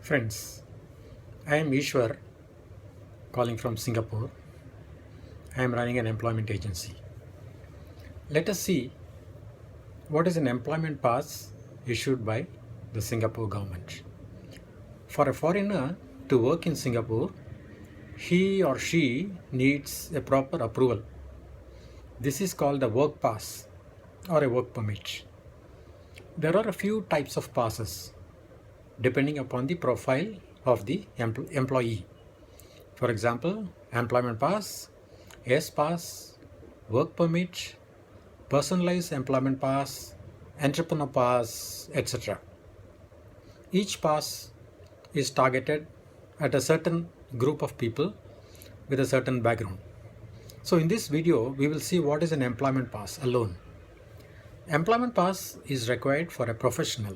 Friends, I am Ishwar calling from Singapore. I am running an employment agency. Let us see what is an employment pass issued by the Singapore government. For a foreigner to work in Singapore, he or she needs a proper approval. This is called a work pass or a work permit. There are a few types of passes depending upon the profile of the employee. For example, employment pass, S pass, work permit, personalized employment pass, entrepreneur pass, etc. Each pass is targeted at a certain group of people with a certain background. So in this video, we will see what is an employment pass alone. Employment pass is required for a professional.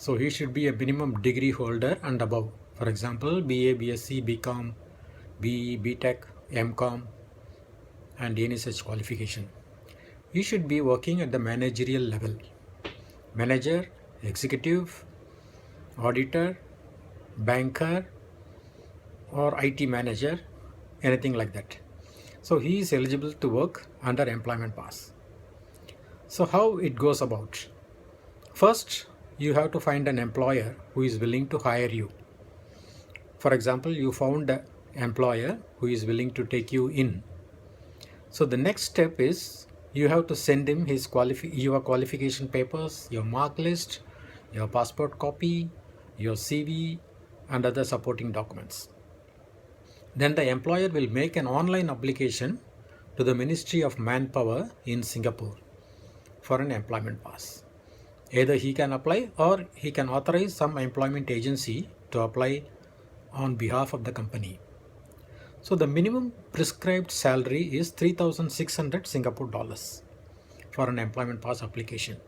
So he should be a minimum degree holder and above. For example, BA, BSc, BCom, BE, BTech, MCom, and any such qualification. You should be working at the managerial level. Manager, executive, auditor, banker, or IT manager, anything like that. So he is eligible to work under employment pass. So how it goes about? First, you have to find an employer who is willing to hire you. For example, you found an employer who is willing to take you in. So the next step is you have to send him your qualification papers, your mark list, your passport copy, your CV, and other supporting documents. Then the employer will make an online application to the Ministry of Manpower in Singapore for an employment pass. Either he can apply or he can authorize some employment agency to apply on behalf of the company. So the minimum prescribed salary is 3,600 Singapore dollars for an employment pass application.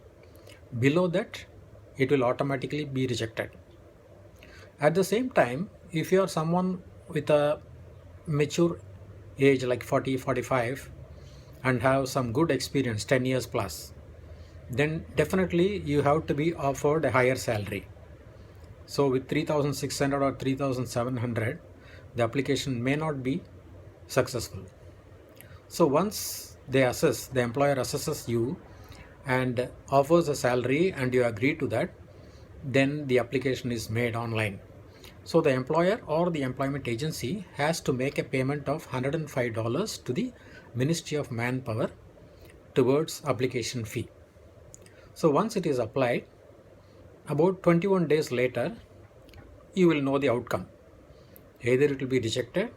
Below that, it will automatically be rejected. At the same time, if you are someone with a mature age like 40, 45 and have some good experience, 10 years plus, then definitely you have to be offered a higher salary. So with 3,600 or 3,700, the application may not be successful. So once the employer assesses you and offers a salary and you agree to that, then the application is made online. So the employer or the employment agency has to make a payment of $105 to the Ministry of Manpower towards application fee. So once it is applied, about 21 days later, you will know the outcome. Either it will be rejected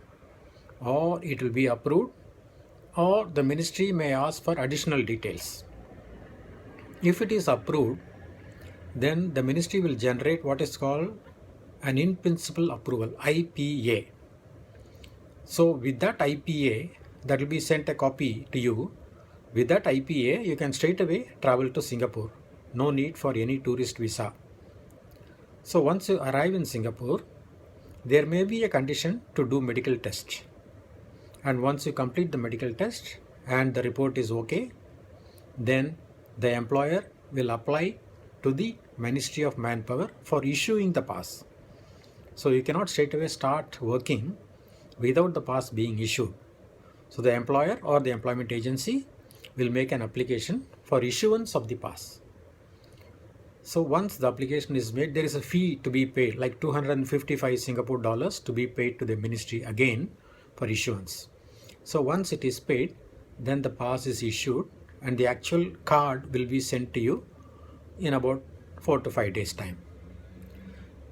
or it will be approved, or the ministry may ask for additional details. If it is approved, then the ministry will generate what is called an in principle approval, IPA. So with that IPA, that will be sent a copy to you. With that IPA, you can straight away travel to Singapore. No need for any tourist visa. So once you arrive in Singapore, there may be a condition to do medical test. And once you complete the medical test and the report is okay, then the employer will apply to the Ministry of Manpower for issuing the pass. So you cannot straight away start working without the pass being issued. So the employer or the employment agency will make an application for issuance of the pass. So once the application is made, there is a fee to be paid, like 255 Singapore dollars to be paid to the ministry again for issuance. So once it is paid, then the pass is issued and the actual card will be sent to you in about 4 to 5 days time.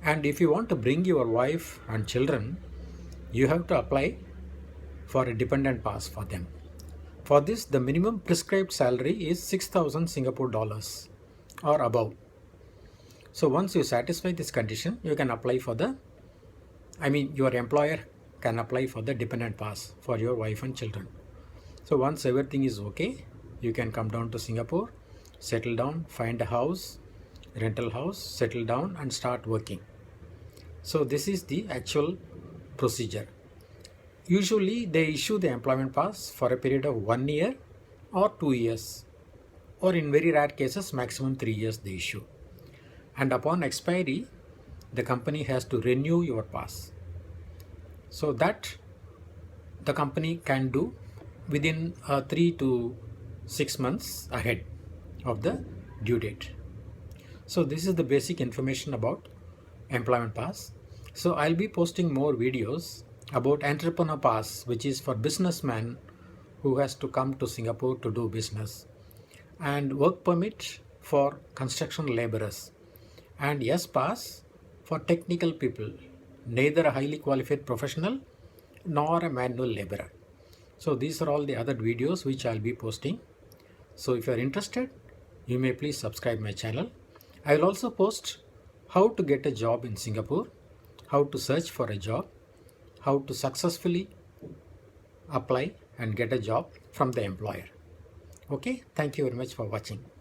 And if you want to bring your wife and children, you have to apply for a dependent pass for them. For this, the minimum prescribed salary is 6,000 Singapore dollars or above. So once you satisfy this condition, you can apply for your employer can apply for the dependent pass for your wife and children. So once everything is okay, you can come down to Singapore, settle down, find a house, rental house, settle down and start working. So this is the actual procedure. Usually they issue the employment pass for a period of 1 year or 2 years, or in very rare cases maximum 3 years they issue. And upon expiry, the company has to renew your pass. So that the company can do within 3 to 6 months ahead of the due date. So this is the basic information about employment pass. So I'll be posting more videos about entrepreneur pass, which is for businessmen who has to come to Singapore to do business, and work permit for construction laborers, and yes pass for technical people, neither a highly qualified professional nor a manual laborer. So these are all the other videos which I'll be posting. So if you are interested, you may please subscribe my channel. I will also post how to get a job in Singapore, how to search for a job, how to successfully apply and get a job from the employer. Okay, thank you very much for watching.